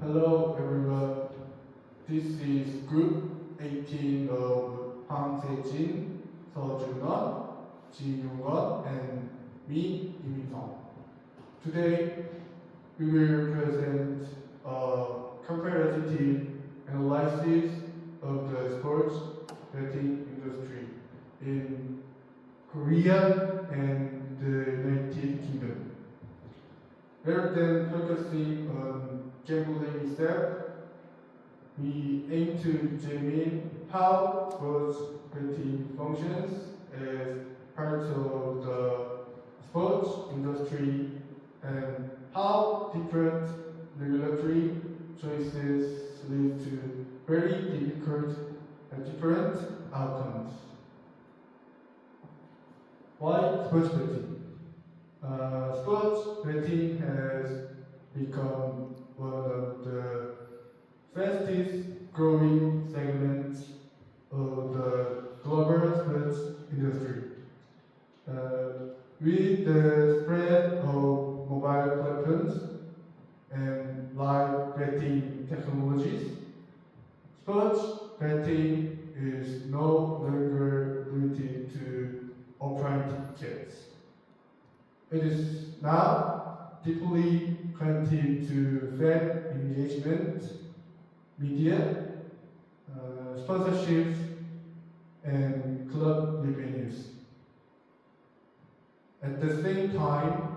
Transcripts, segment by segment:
Hello everyone, this is Group 18 of Hwang Se-jin, Seo Jun-won, Ji Young-won, and me, Im In-sung. Today, we will present a comparative analysis of the sports betting industry in Korea and the United Kingdom. Rather than focusing on gambling itself, we aim to examine how sports betting functions as part of the sports industry and how different regulatory choices lead to very difficult and different outcomes. Why sports betting? Sports betting has become one of the fastest growing segments of the global sports industry. With the spread of mobile platforms and live betting technologies, sports betting is no longer limited to offline tickets. It is now deeply connected to fan engagement, media, sponsorships, and club revenues. At the same time,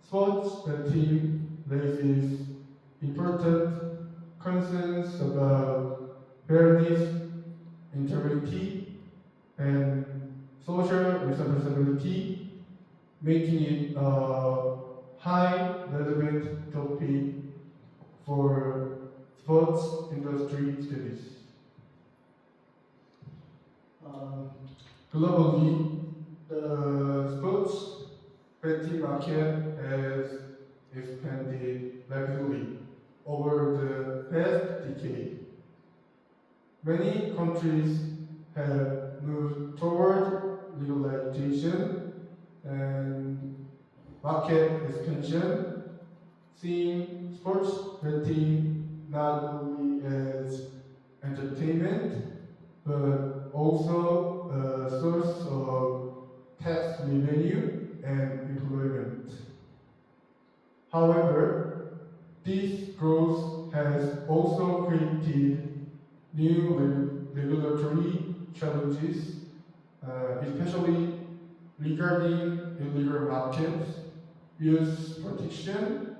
sports betting raises important concerns about fairness, integrity, and social responsibility, making it a high relevant topic for sports industry studies. Globally, the sports betting market has expanded rapidly over the past decade. Many countries have moved toward legalization and market expansion, seeing sports betting not only as entertainment but also a source of tax revenue and employment. However, this growth has also created new regulatory challenges, especially regarding illegal markets, use protection,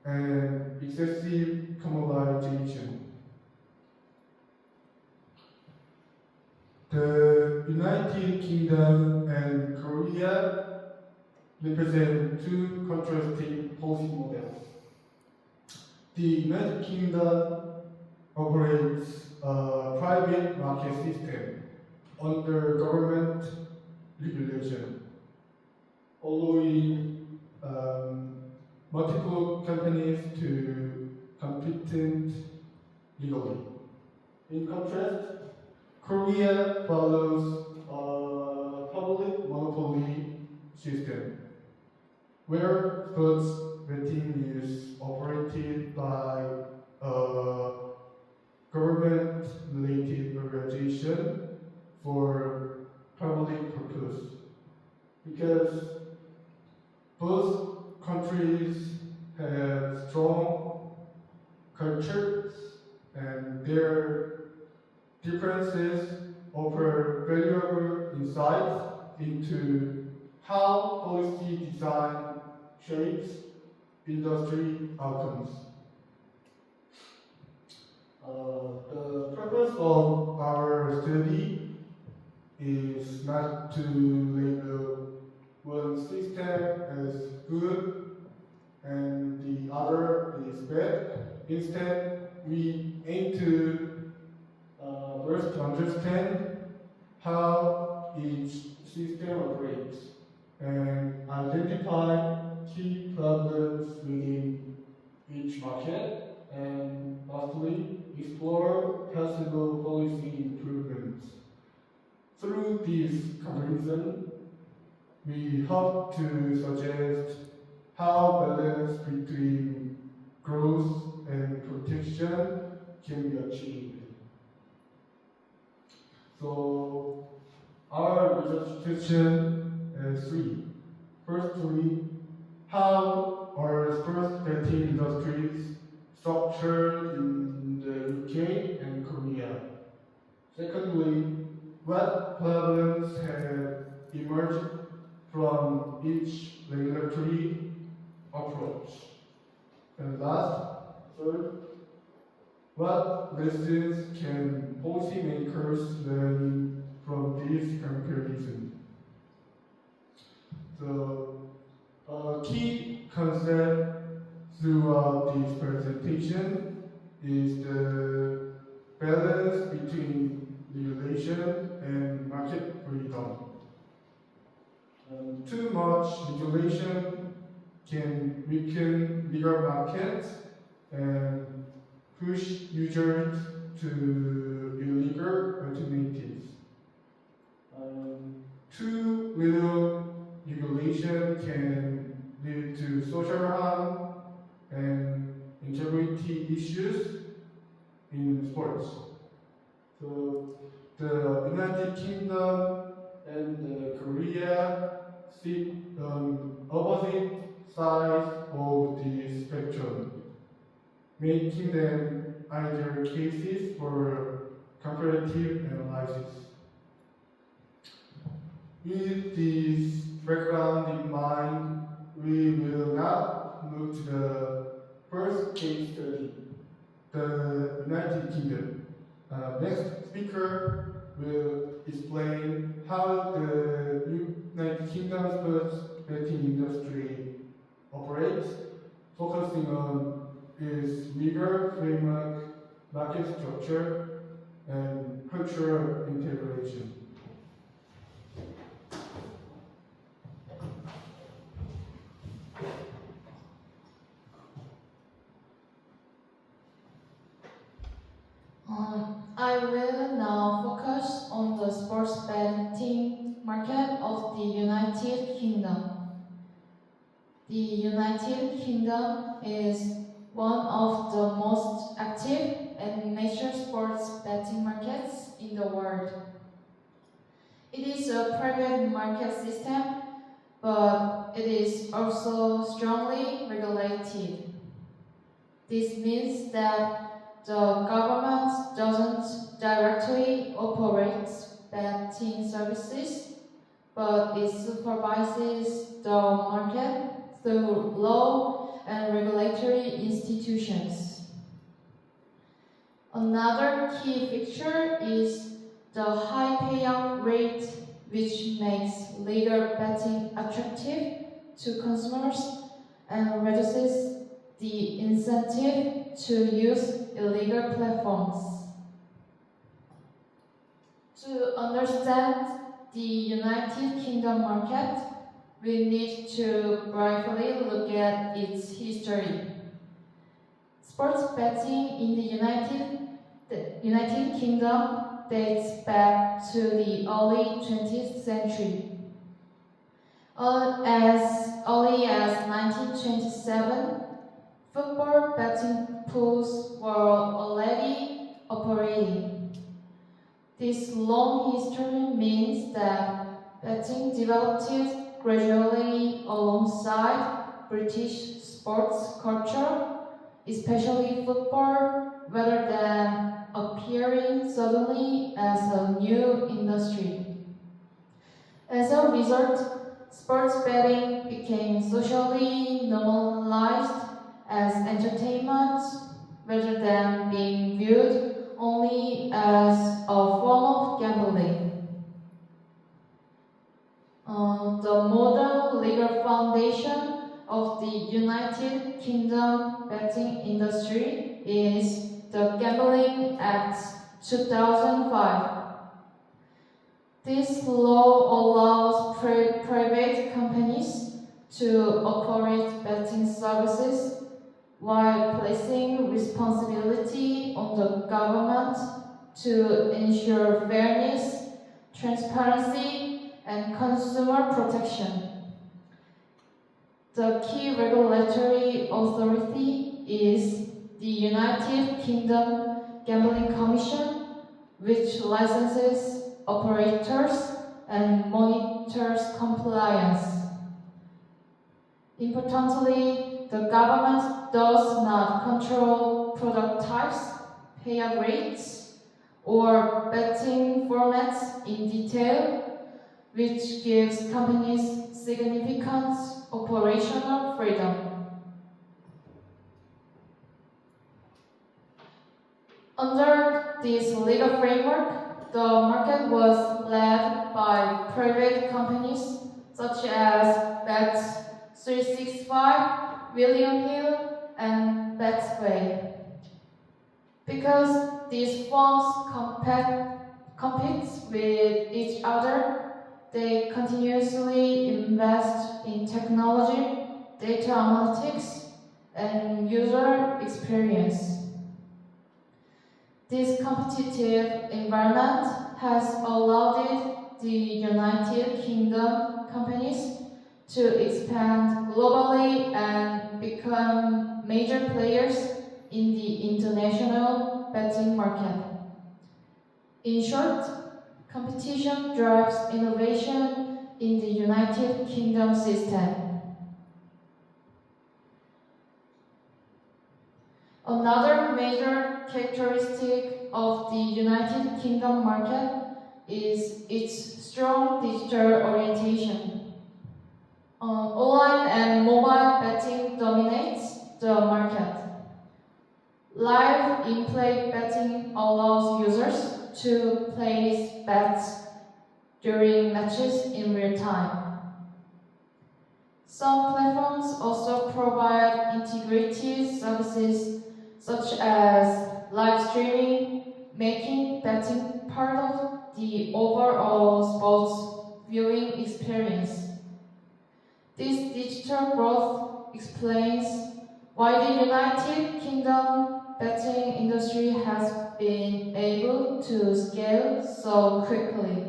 and excessive commoditization. The United Kingdom and Korea represent two contrasting policy models. The United Kingdom operates a private market system under government regulation, allowing multiple companies to compete legally. In contrast, Korea follows a public monopoly system, where sports betting is operated by a government-related organization for public purpose. Because both countries have strong cultures and their differences offer valuable insights into how policy design shapes industry outcomes. The purpose of our study is not to label one system as good and the other is bad. Instead, we aim to first understand how each system operates and identify key problems within each market, and lastly, explore possible policy improvements. Through this comparison, we hope to suggest how balance between growth and So our research question is three. Firstly, how are sports betting industries structured in the UK and Korea? Secondly, what problems have emerged from each regulatory approach? And last, third, what lessons can policymakers learn from these comparisons? The key concept throughout this presentation is the balance between regulation and market freedom. Too much regulation can weaken legal markets and push users to illegal alternatives. Too little regulation can lead to social harm and integrity issues in sports. So the United Kingdom and Korea sit on opposite sides of the spectrum, making them ideal cases for comparative analysis. With this background in mind, we will now move to the first case study, the United Kingdom. Next speaker will explain how the United Kingdom sports betting industry operates, focusing on its legal framework, market structure, and cultural integration. I will now focus on the sports betting market of the United Kingdom. The United Kingdom is one of the most active and mature sports betting markets in the world. It is a private market system, but it is also strongly regulated. This means that the government doesn't directly operate betting services, but it supervises the market through law and regulatory institutions. Another key feature is the high payout rate, which makes legal betting attractive to consumers and reduces the incentive to use illegal platforms. To understand the United Kingdom market, we need to briefly look at its history. Sports betting in the United Kingdom dates back to the early 20th century. As early as 1927, football betting pools were already operating. This long history means that betting developed gradually alongside British sports culture, especially football, rather than appearing suddenly as a new industry. As a result, sports betting became socially normalized as entertainment rather than being viewed only as a form of gambling. The modern legal foundation of the United Kingdom betting industry is the Gambling Act 2005. This law allows private companies to operate betting services while placing responsibility on the government to ensure fairness, transparency, and consumer protection. The key regulatory authority is the United Kingdom Gambling Commission, which licenses operators and monitors compliance. Importantly, the government does not control product types, payout rates, or betting formats in detail, which gives companies significant operational freedom. Under this legal framework, the market was led by private companies such as Bet365, William Hill, and Betway. Because these firms compete with each other, they continuously invest in technology, data analytics, and user experience. This competitive environment has allowed the United Kingdom companies to expand globally and become major players in the international betting market. In short, competition drives innovation in the United Kingdom system. Another major characteristic of the United Kingdom market is its strong digital orientation. Online and mobile betting dominates the market. Live in-play betting allows users to place bets during matches in real time. Some platforms also provide integrated services such as live streaming, making betting part of the overall sports viewing experience. This digital growth explains why the United Kingdom betting industry has been able to scale so quickly.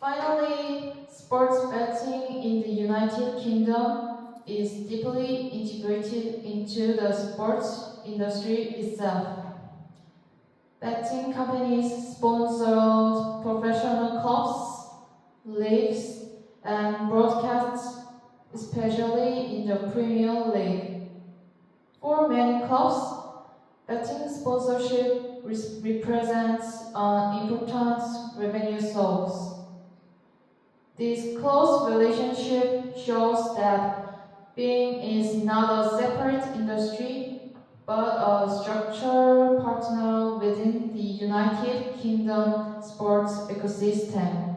Finally, sports betting in the United Kingdom is deeply integrated into the sports industry itself. Betting companies sponsor professional clubs, leagues, and broadcasts, especially in the Premier League. For many clubs, betting sponsorship represents an important revenue source. This close relationship shows that being is not a separate industry, but a structural partner within the United Kingdom sports ecosystem.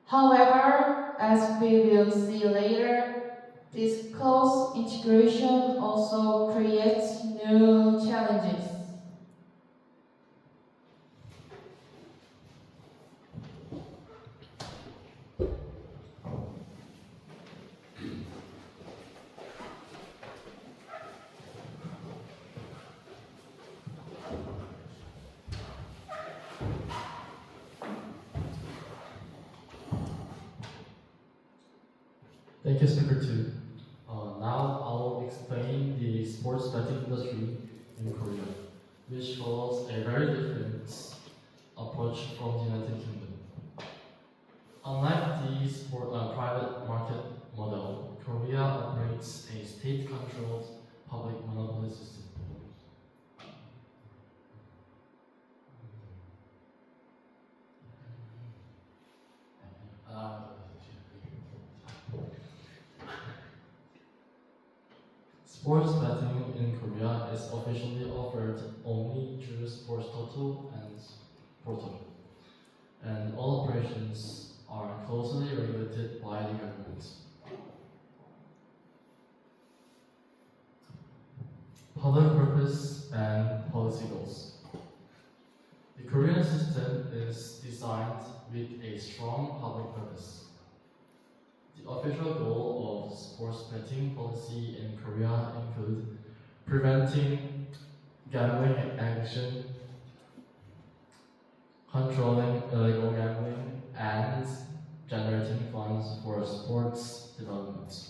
However, as we will see later, this close integration also creates new challenges. Thank you, Speaker 2. Now I'll explain the sports betting industry in Korea, which follows a very different approach from the United Kingdom. Unlike the private market model, Korea operates a state-controlled public monopoly system. Sports betting in Korea is officially offered only through Sports Toto and Portal, and all operations are closely regulated by the government. Public purpose and policy goals. The Korean system is designed with a strong public purpose. The official goal of sports betting policy in Korea include preventing gambling addiction, controlling illegal gambling, and generating funds for sports development.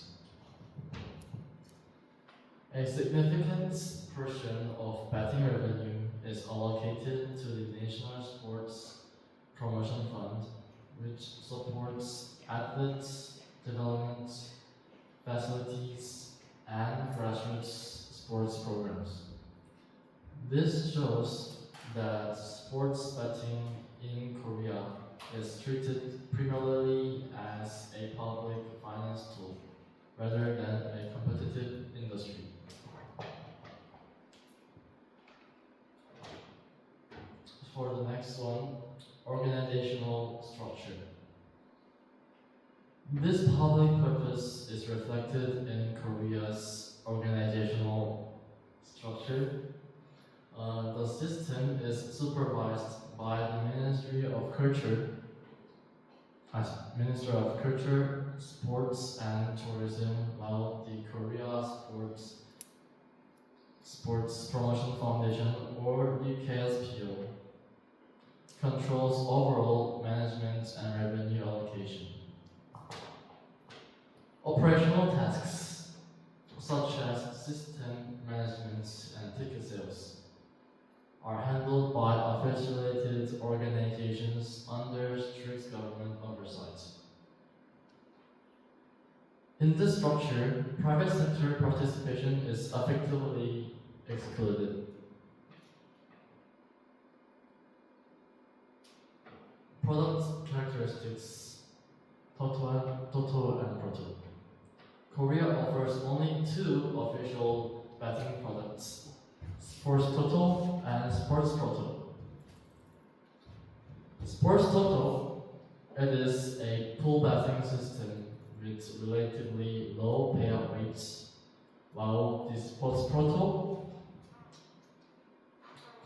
A significant portion of betting revenue is allocated to the National Sports Promotion Fund, which supports athletes' development, facilities, and grassroots sports programs. This shows that sports betting in Korea is treated primarily as a public finance tool rather than a competitive industry. For the next one, organizational structure. This public purpose is reflected in Korea's organizational structure. The system is supervised by the Ministry of Culture, Sports and Tourism, while the Korea Sports Promotion Foundation, or the KSPO, controls overall management and revenue allocation. Operational tasks, such as system management and ticket sales, are handled by affiliated organizations under strict government oversight. In this structure, private sector participation is effectively excluded. Product characteristics, Toto and Proto. Korea offers only two official betting products, Sports Toto and Sports Proto. Sports Toto, it is a pool betting system with relatively low payout rates, while the Sports Proto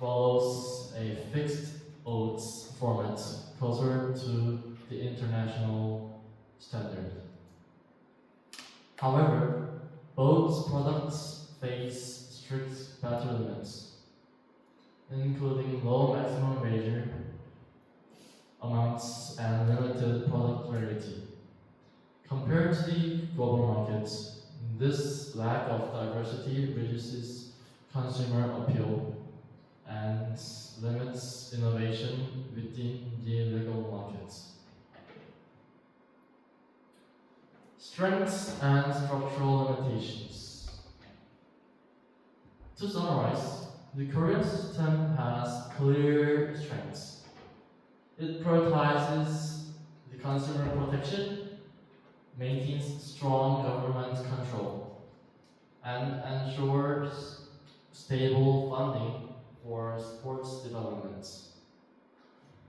follows a fixed odds format closer to the international standard. However, both products face strict battle limits, including low maximum wager amounts and limited product variety. Compared to the global markets, this lack of diversity reduces consumer appeal and limits innovation within the legal markets. Strengths and structural limitations. To summarize, the Korean system has clear strengths. It prioritizes the consumer protection, maintains strong government control, and ensures stable funding for sports development.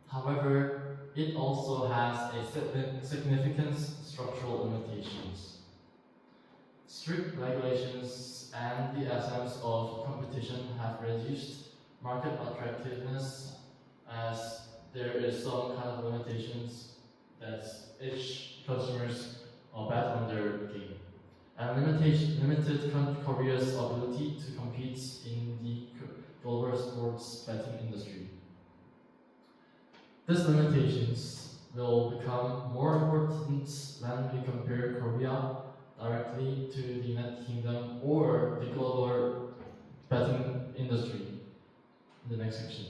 However, it also has a significant structural limitations. Strict regulations and the absence of competition have reduced market attractiveness, as there is some kind of limitations that each consumers bet on their game, and limited Korea's ability to compete in the global sports betting industry. These limitations will become more important when we compare Korea directly to the United Kingdom or the global betting industry in the next section.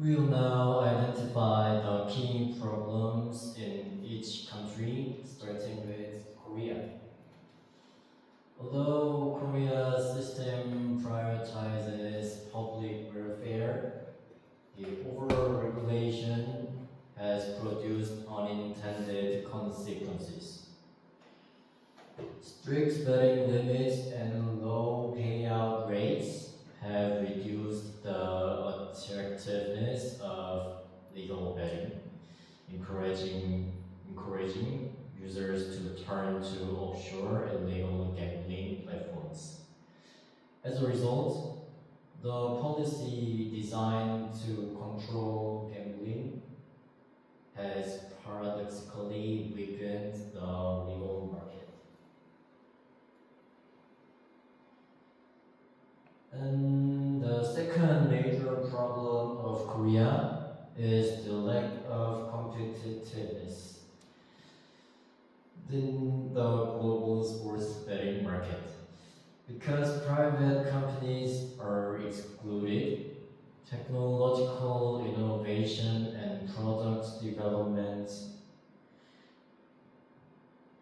We will now identify the key problems in each country, starting with Korea. Although Korea's system prioritizes public welfare, the overall regulation has produced unintended consequences. Strict betting limits and low payout rates have reduced the attractiveness of legal betting, encouraging users to turn to offshore illegal gambling platforms. As a result, the policy designed to control gambling has paradoxically weakened the legal market. problem of Korea is the lack of competitiveness in the global sports betting market. Because private companies are excluded, technological innovation and product development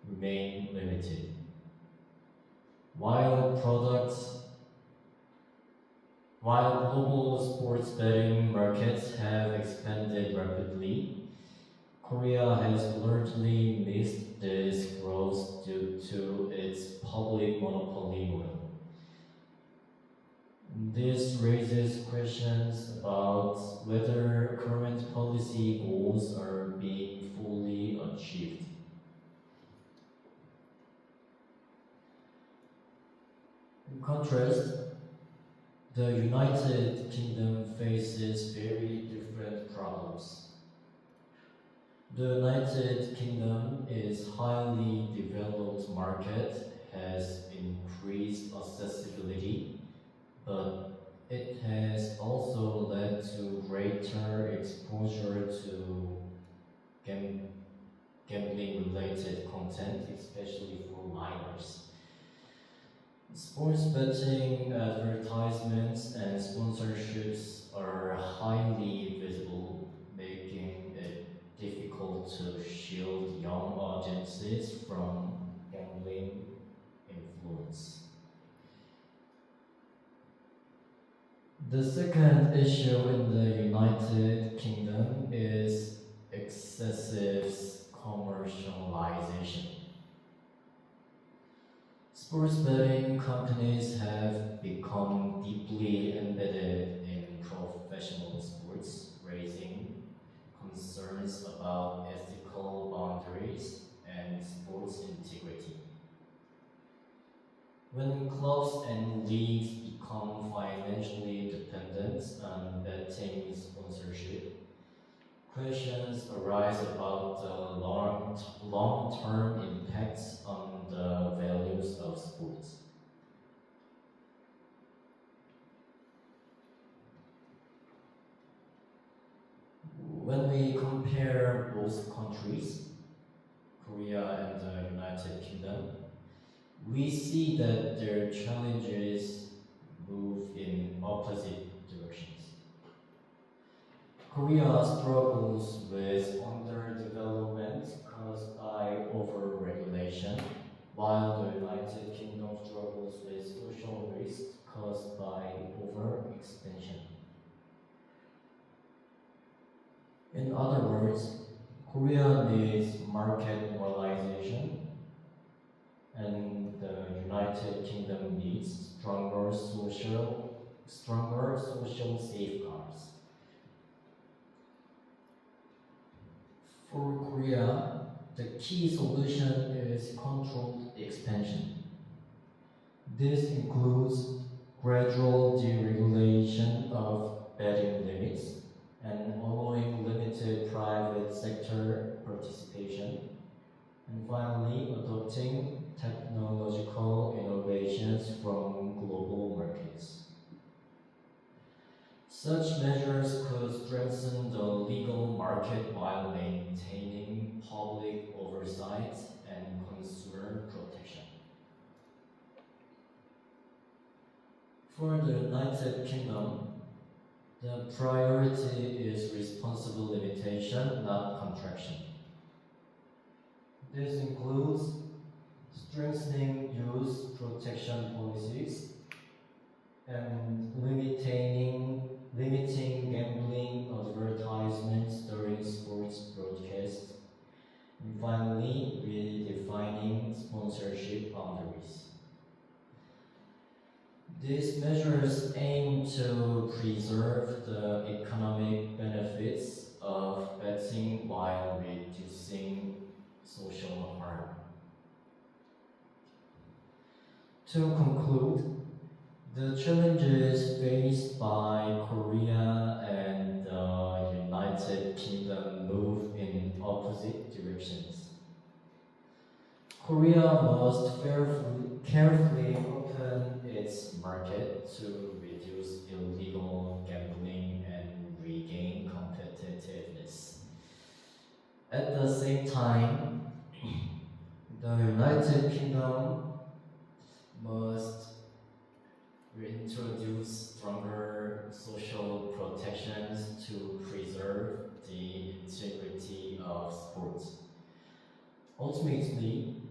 remain limited. While global sports betting markets have expanded rapidly, Korea has largely missed this growth due to its public monopoly model. This raises questions about whether current policy goals are being fully achieved. In contrast, the United Kingdom faces very different problems. The United Kingdom is highly developed market, has increased accessibility, but it has also led to greater exposure to gambling-related content, especially for minors. Sports betting advertisements and sponsorships are highly visible, making it difficult to shield young audiences from gambling influence. The second issue in the United Kingdom is excessive commercialization. Sports betting companies have become deeply embedded in professional sports, raising concerns about ethical boundaries and sports integrity. When clubs and leagues become financially dependent on betting sponsorship, questions arise about the long-term impacts on the values of sports. When we compare both countries, Korea and the United Kingdom, we see that their challenges move in opposite directions. Korea struggles with underdevelopment caused by overregulation, while the United Kingdom struggles with social risk caused by overextension. In other words, Korea needs market liberalization, and the United Kingdom needs stronger social safeguards. For Korea, the key solution is controlled expansion. This includes gradual deregulation of betting limits and allowing limited private sector participation, and finally adopting technological innovations from global markets. Such measures could strengthen the legal market while maintaining public oversight and consumer protection. For the United Kingdom, the priority is responsible limitation, not contraction. This includes strengthening youth protection policies and limiting gambling advertisements during sports broadcasts, and finally, redefining sponsorship boundaries. These measures aim to preserve the economic benefits of betting while reducing social harm. To conclude, the challenges faced by Korea and the United Kingdom move in opposite directions. Korea must carefully open open its market to reduce illegal gambling and regain competitiveness. At the same time, the United Kingdom must reintroduce stronger social protections to preserve the integrity of sports. Ultimately,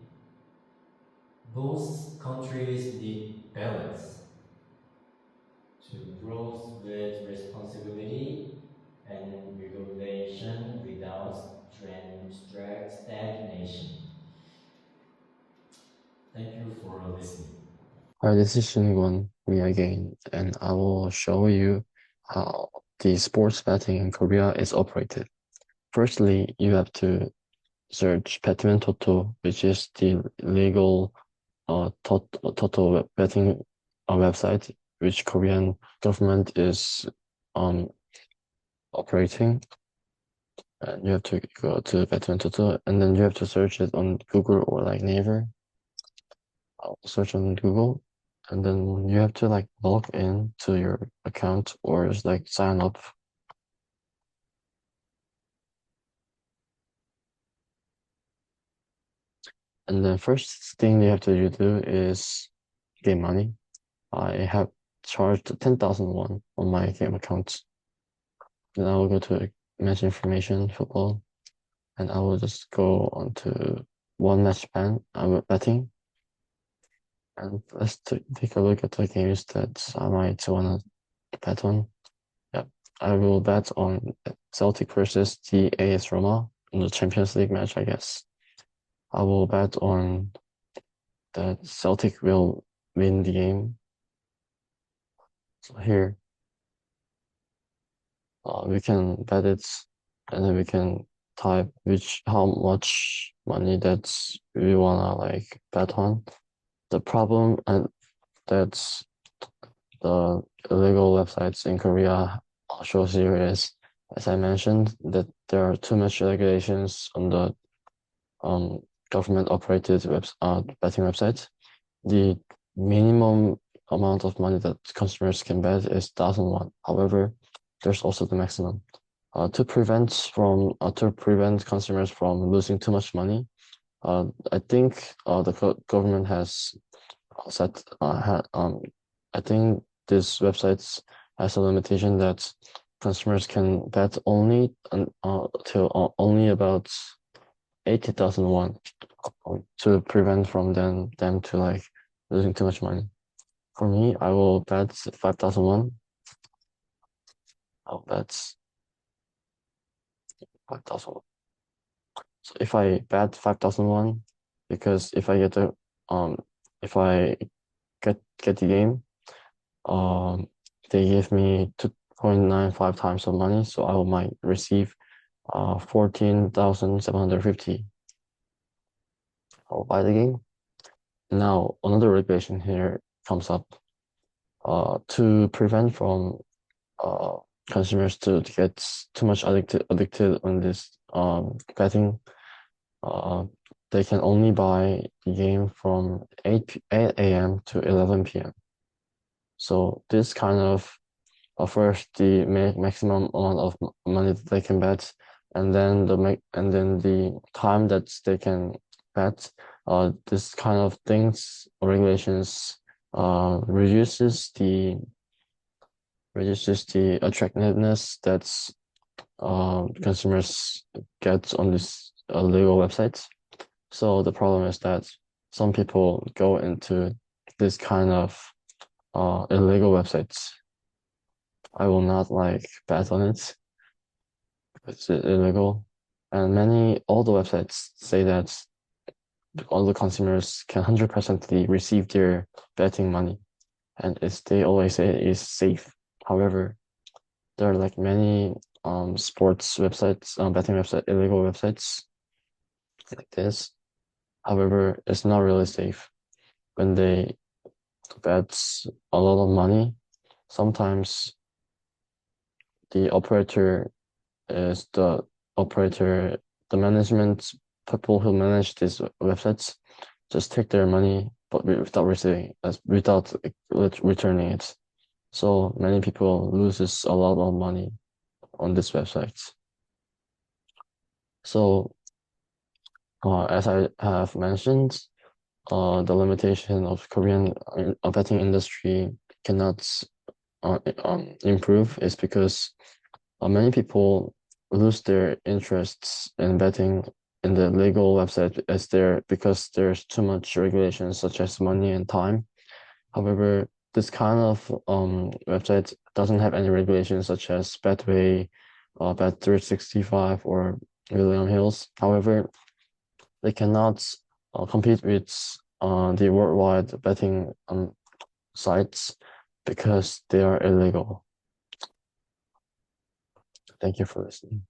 both countries need balance to growth with responsibility and regulation without stagnation. Thank you for listening. Hi, this is Shingon, me again, and I will show you how the sports betting in Korea is operated. Firstly, you have to search Betman Toto, which is the legal Toto betting website, which Korean government is operating. And you have to go to Betman Toto, and then you have to search it on Google or like Naver. I'll search on Google, and then you have to like log in to your account or just like sign up. And then first thing you have to do is game money. I have charged 10,000 won on my game account. Then I will go to match information, football, and I will just go on to one match ban, betting. And let's take a look at the games that I might want to bet on. Yep, I will bet on Celtic versus the AS Roma in the Champions League match, I guess. I will bet on that Celtic will win the game. So here, we can bet it, and then we can type how much money that we wanna like bet on. The problem and that's the illegal websites in Korea shows here is, as I mentioned, that there are too much regulations on the government operated betting websites. The minimum amount of money that consumers can bet is 1,000 won. However, there's also the maximum. To prevent consumers from losing too much money, I think the government has set I think this website has a limitation that consumers can bet only till only about 80,000 won to prevent from them to like losing too much money. For me, I will bet 5,000 won. I'll bet 5,000 won. So if I bet 5,000 won, because if I get the if I get the game, they give me 2.95 times of money, so I might receive 14,750. I'll buy the game. Now another regulation here comes up. To prevent from consumers to get too much addicted on this betting, they can only buy the game from 8 a.m. to 11 p.m. So this kind of offers the maximum amount of money that they can bet, and then the time that they can bet. This kind of things or regulations reduces the attractiveness that consumers get on this legal websites. So the problem is that some people go into this kind of illegal websites. I will not like bet on it. It's illegal, and all the websites say that all the consumers can 100% receive their betting money, and they always say it is safe. However, there are like many sports websites, betting website, illegal websites like this. However, it's not really safe. When they bet a lot of money, sometimes the management people who manage these websites just take their money but without returning it. So many people loses a lot of money on this website. So as I have mentioned, the limitation of Korean betting industry cannot improve is because many people lose their interests in betting in the legal website because there's too much regulations such as money and time. However, this kind of website doesn't have any regulations such as Betway, Bet365, or William Hills. However, they cannot compete with the worldwide betting sites because they are illegal. Thank you for listening.